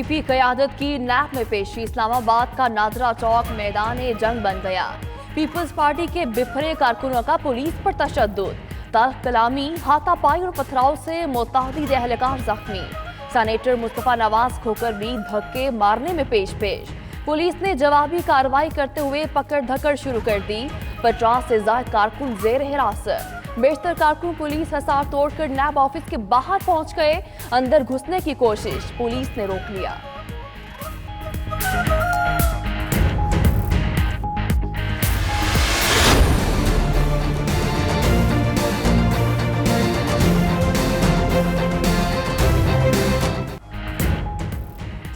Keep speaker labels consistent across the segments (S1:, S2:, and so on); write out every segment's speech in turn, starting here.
S1: PP क़यादत की नैब में पेशी। इस्लामाबाद का नादरा चौक मैदान जंग बन गया। पीपल्स पार्टी के बिखरे कारकुनों का पुलिस पर तशद्दुद, तल्ख कलामी, हाथापाई और पथराव से मुतअद्दिद एहलकार जख्मी। सेनेटर मुस्तफा नवाज खोकर भी धक्के मारने में पेश। पुलिस ने जवाबी कार्रवाई करते हुए पकड़ धकड़ शुरू कर दी। 50 से ज्यादा कारकुन जेर हिरासत। बेशतर कारकुन पुलिस हिसार तोड़कर नैब ऑफिस के बाहर पहुंच गए। अंदर घुसने की कोशिश पुलिस ने रोक लिया।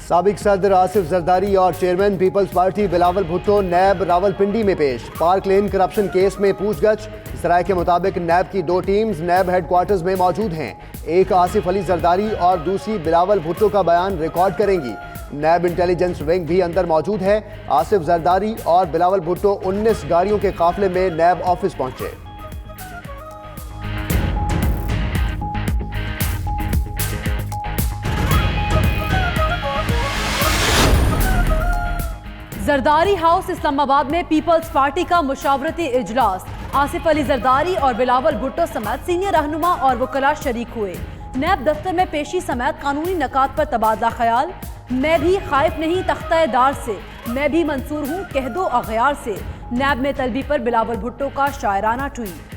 S2: साबिक सदर आसिफ जरदारी और chairman people's party Bilawal Bhutto नैब रावलपिंडी में पेश। पार्क लेन करप्शन केस में पूछगछ। सराय के मुताबिक नैब की 2 टीम्स नैब हेडक्वार्टर्स में मौजूद हैं। एक आसिफ अली जरदारी और दूसरी बिलावल भुट्टो का बयान रिकॉर्ड करेंगी। नैब इंटेलिजेंस विंग भी अंदर मौजूद है। आसिफ जरदारी और बिलावल भुट्टो 19 गाड़ियों के काफिले में नैब ऑफिस पहुंचे।
S3: जरदारी हाउस इस्लामाबाद में पीपल्स पार्टी का मुशावरती इजलास। आसिफ अली जरदारी और बिलावल भुट्टो समेत सीनियर रहनुमा और वकला शरीक हुए। नैब दफ्तर में पेशी समेत कानूनी नकात पर तबादला ख्याल। मैं भी खाइफ नहीं तख्ता-ए-दार से, मैं भी मंसूर हूँ कह दो अगयार से। नैब में तलबी पर बिलावल भुट्टो का शायराना ट्वीट।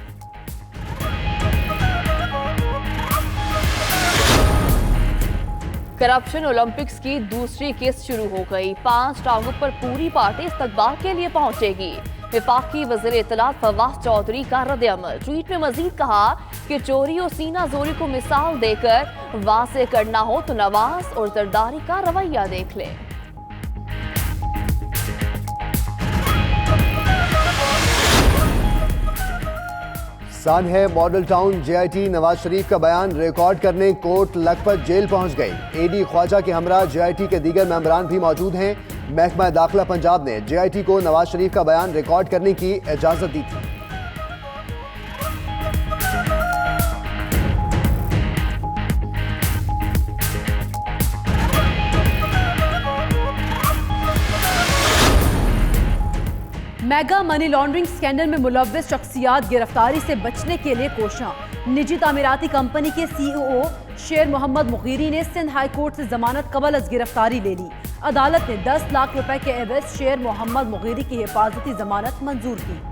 S1: करप्शन ओलंपिक्स की दूसरी किस्त शुरू हो गई। 5 टांगों पर पूरी पार्टी इस्तकबाल के लिए पहुंचेगी। वफाकी वज़ीर इत्तलात फवाद चौधरी का रद्द-ए-अमल। ट्वीट में मजीद कहा कि चोरी और सीना जोरी को मिसाल देकर वासे करना हो तो नवाज और जरदारी का रवैया देख ले।
S2: सान है model town JIT Nawaz Sharif का बयान रिकॉर्ड करने कोर्ट लखपत जेल पहुंच गई। एडी ख्वाजा के हमरा जेआईटी के दीगर मेंबरान भी मौजूद हैं। महकमा दाखिला पंजाब ने जेआईटी को नवाज शरीफ का बयान रिकॉर्ड करने की इजाजत दी थी।
S3: मेगा मनी लॉन्ड्रिंग स्कैंडल में मुलव्विस शख्सियात गिरफ्तारी से बचने के लिए कोशिश। निजी तामीराती कंपनी के सीईओ शेर मोहम्मद मुगीरी ने सिंध हाई कोर्ट से जमानत कबल अज गिरफ्तारी ले ली। अदालत ने 10 लाख रुपए के एवज शेर मोहम्मद मुगीरी की हिफाजती जमानत मंजूर की।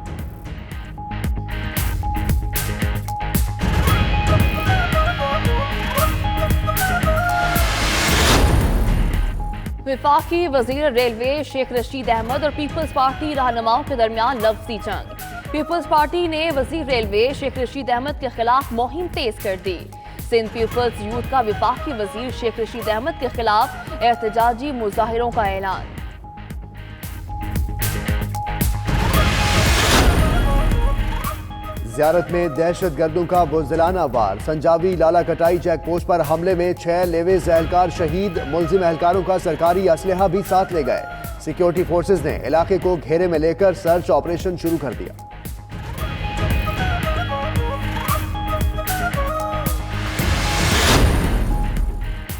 S1: वफाकी वजीर रेलवे शेख रशीद अहमद और पीपल्स पार्टी रहनुमाओं के दरमियान लफ्जी जंग। पीपल्स पार्टी ने वजीर रेलवे शेख रशीद अहमद के खिलाफ मुहिम तेज कर दी। सिंध पीपल्स यूथ का वफाकी वजीर शेख रशीद अहमद के खिलाफ एहतजाजी मुजाहिरों का ऐलान।
S2: ज़ियारत में दहशत गर्दों का बुज़दिलाना वार। संजावी लाला कटाई चेक पोस्ट पर हमले में 6 लेवेज एहलकार शहीद। मुलजिम एहलकारों का सरकारी असलहा भी साथ ले गए। सिक्योरिटी फोर्सेज ने इलाके को घेरे में लेकर सर्च ऑपरेशन शुरू कर दिया।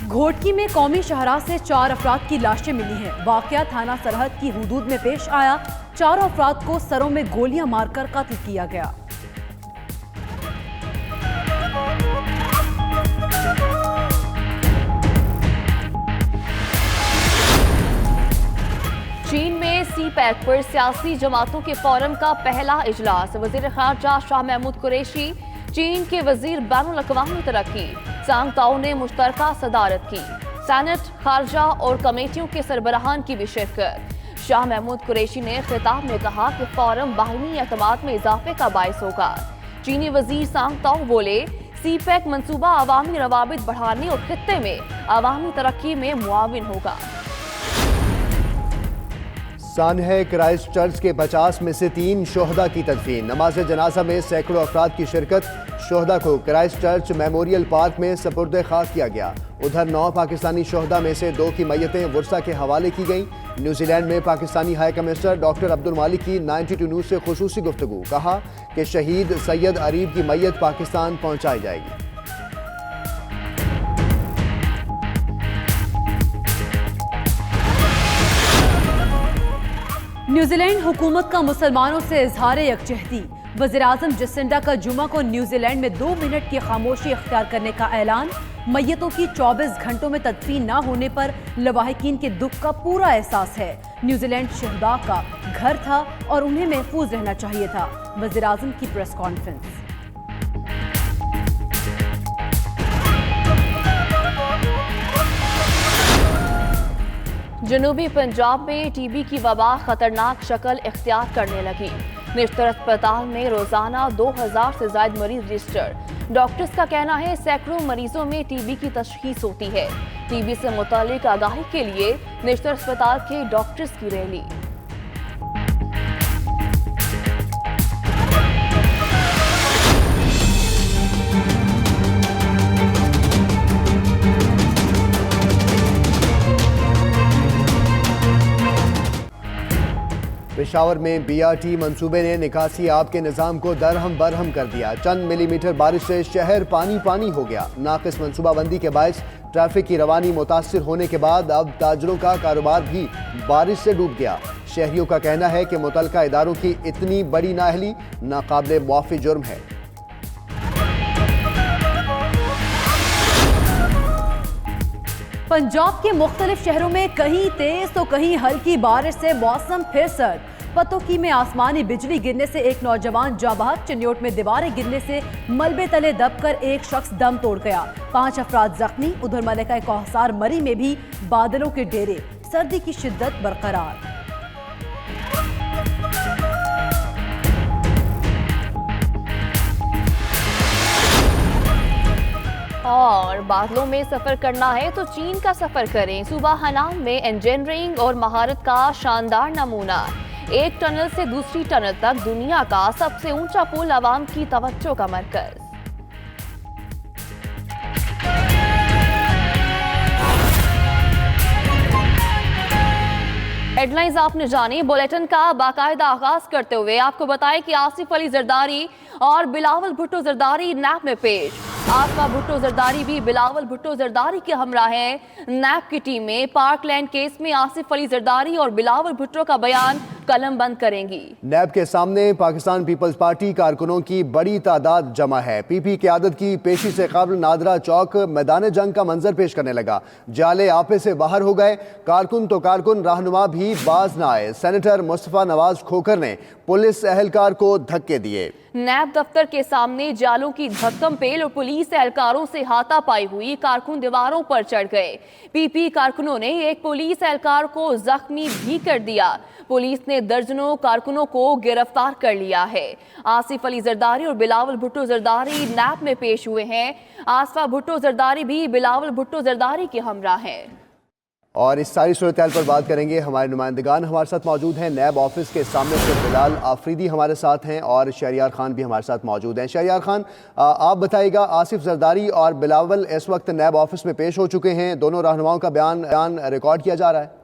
S3: घोटकी में कौमी शहरा से 4 अफराद की लाशें मिली हैं। वाकया थाना सरहद की हुदूद में पेश आया। 4 अफराद को सरों में गोलियां मारकर कत्ल किया गया।
S1: चीन में सी-पैक पर सियासी जमातों के फोरम का पहला इजलास। वजीर खारजा शाह महमूद कुरैशी, चीन के वजीर बैनुल अक़वामी तरक्की सांग ताओ ने मुश्तरका सदारत की। सेनेट, खारजा और कमेटियों के सरबराहान की भी शिरकत। शाह महमूद कुरैशी ने खिताब में कहा कि फोरम बाहिनी एतमाद में इजाफे का बायस होगा। चीनी वजीर सांग ताओ बोले, सी-पैक मंसूबा अवामी रवाबित बढ़ाने और खित्ते में अवामी तरक्की में मुआविन होगा।
S2: सानहे क्राइस्ट चर्च के 50 में से 3 शोहदा की तदफीन। नमाज जनाजा में सैकड़ों अफराद की शिरकत। शोहदा को क्राइस्ट चर्च मेमोरियल पार्क में सपुर्द खाक किया गया। उधर 9 पाकिस्तानी शोहदा में से 2 की मैयतें वर्सा के हवाले की गईं। न्यूजीलैंड में Pakistani high commissioner doctor Abdul मालिक की 92 न्यूज़ से खुसूसी गुफ्तगू। कहा कि शहीद सैयद अरीब की मैयत पाकिस्तान पहुँचाई जाएगी।
S3: न्यूजीलैंड हुकूमत का मुसलमानों से इजहार यकजहती। वज़ीर-ए-आज़म जसिंडा का जुमा को न्यूजीलैंड में 2 मिनट की खामोशी इख्तियार करने का ऐलान। मैयतों की 24 घंटों में तदफीन न होने पर लवाहिकीन के दुख का पूरा एहसास है। न्यूजीलैंड शहदा का घर था और उन्हें महफूज रहना चाहिए था। वज़ीर-ए-आज़म की प्रेस कॉन्फ्रेंस।
S1: जनूबी पंजाब में टीबी की वबा खतरनाक शक्ल इख्तियार करने लगी। निश्तर अस्पताल में रोजाना 2000 से ज्यादा मरीज रजिस्टर्ड। डॉक्टर्स का कहना है सैकड़ों मरीजों में टीबी की तशखीस होती है। टीबी से मुतालिक आगाही के लिए निश्तर अस्पताल के डॉक्टर्स की रैली।
S2: पेशावर में बीआरटी मंसूबे ने निकासी आब के निज़ाम को दरहम बरहम कर दिया। चंद मिलीमीटर बारिश से शहर पानी पानी हो गया। नाकिस मनसूबाबंदी के बायस ट्रैफिक की रवानी मुतासिर होने के बाद अब ताजरों का कारोबार भी बारिश से डूब गया। शहरियों का कहना है कि मुतलका इदारों की इतनी बड़ी नाअहली नाकाबिले मुआफ़ी जुर्म है।
S3: पंजाब के मुख्तलिफ शहरों में कहीं तेज तो कहीं हल्की बारिश से मौसम फिर सर्द। पतोकी में आसमानी बिजली गिरने से एक नौजवान जाँ बहक। चिन्योट में दीवारें गिरने से मलबे तले दबकर एक शख्स दम तोड़ गया। 5 अफराद जख्मी। उधर मलिका कोहसार मरी में भी बादलों के डेरे। सर्दी की शिद्दत बरकरार।
S1: और बादलों में सफर करना है तो चीन का सफर करें। सूबा हनान में इंजीनियरिंग और महारत का शानदार नमूना। एक टनल से दूसरी टनल तक दुनिया का सबसे ऊंचा पुल अवाम की तवज्जो का मरकज। हेडलाइंस आपने जानी। बुलेटिन का बाकायदा आगाज करते हुए आपको बताएं कि आसिफ अली जरदारी और बिलावल भुट्टो जरदारी नैब में पेश। आसमा भुट्टो जरदारी भी बिलावल भुट्टो जरदारी के हमरा हैं। नैब की टीमें पार्कलैंड केस में आसिफ अली जरदारी और बिलावल भुट्टो का बयान कलम बंद करेंगी।
S2: नैब के सामने पाकिस्तान पीपल्स पार्टी कारकुनों की बड़ी तादाद जमा है। पीपी क़यादत की पेशी से कबल नादरा चौक मैदान जंग का मंजर पेश करने लगा। जाले आपे से बाहर हो गए। कारकुन तो कारकुन, रहनुमा भी बाज न आए। सेनेटर मुस्तफा नवाज खोखर ने पुलिस एहलकार को धक्के दिए।
S1: नैब दफ्तर के सामने जालों की धक्कम पेल और पुलिस एहलकारों से हाथापाई हुई। कारकुन दीवारों पर चढ़ गए। पीपी कारकुनों ने एक पुलिस एहलकार को जख्मी भी कर दिया। पुलिस ने दर्जनों कारकुनों को गिरफ्तार कर लिया है। आसिफ अली जरदारी और बिलावल भुट्टो जरदारी नैब में पेश हुए हैं। आसफा भुट्टो जरदारी भी बिलावल भुट्टो जरदारी के हमरा हैं।
S2: और इस सारी सूरत-ए-हाल पर बात करेंगे। हमारे नुमाइंदगान हमारे साथ मौजूद हैं। नैब ऑफिस के सामने से बिलाल आफरीदी हमारे साथ हैं और शहरियार खान भी हमारे साथ मौजूद हैं। शहरियार खान, आप बताइएगा, आसिफ जरदारी और बिलावल इस वक्त नैब ऑफिस में पेश हो चुके हैं। दोनों रहनुमाओं का बयान रिकॉर्ड किया जा रहा है।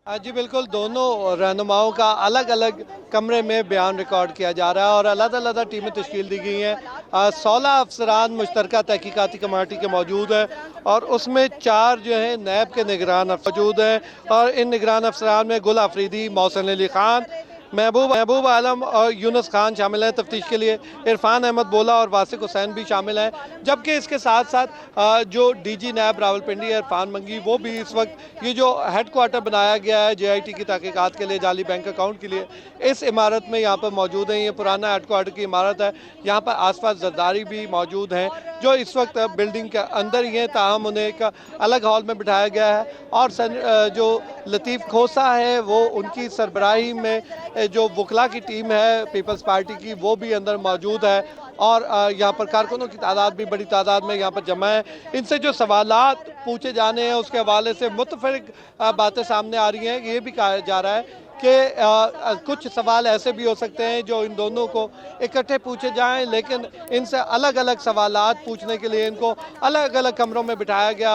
S4: जी बिल्कुल, दोनों रहनुमाओं का अलग अलग कमरे में बयान रिकॉर्ड किया जा रहा है और अलग-अलग टीमें तश्कील दी गई हैं। 16 अफसरान मुश्तरका तहकीकाती कमेटी के मौजूद हैं और उसमें 4 जो है नैब के निगरान मौजूद हैं और इन निगरान अफसरान में गुल आफरीदी, मोहसिन अली खान, महबूब आलम और यूनुस खान शामिल हैं। तफ्तीश के लिए इरफान अहमद बोला और वासिक हुसैन भी शामिल हैं। जबकि इसके साथ साथ जो डीजी नैब रावलपिंडी इरफान मंगी, वो भी इस वक्त ये जो हेडक्वार्टर बनाया गया है JIT की तहकीकात के लिए, जाली बैंक अकाउंट के लिए, इस इमारत में यहाँ पर मौजूद हैं। ये पुराना हेडक्वार्टर की इमारत है। यहाँ पर आसपास जरदारी भी मौजूद हैं जो इस वक्त बिल्डिंग के अंदर ही हैं, ताहम उन्हें एक अलग हॉल में बिठाया गया है। और जो लतीफ़ खोसा है वो उनकी सरबराही में जो वकला की टीम है पीपल्स पार्टी की, वो भी अंदर मौजूद है और यहाँ पर कारकुनों की तादाद भी बड़ी तादाद में यहाँ पर जमा है। इनसे जो सवालात पूछे जाने हैं उसके हवाले से मुतफरिक बातें सामने आ रही हैं। ये भी कहा जा रहा है कि कुछ सवाल ऐसे भी हो सकते हैं जो इन दोनों को इकट्ठे पूछे जाएं, लेकिन इनसे अलग अलग सवालात पूछने के लिए इनको अलग अलग कमरों में बिठाया गया।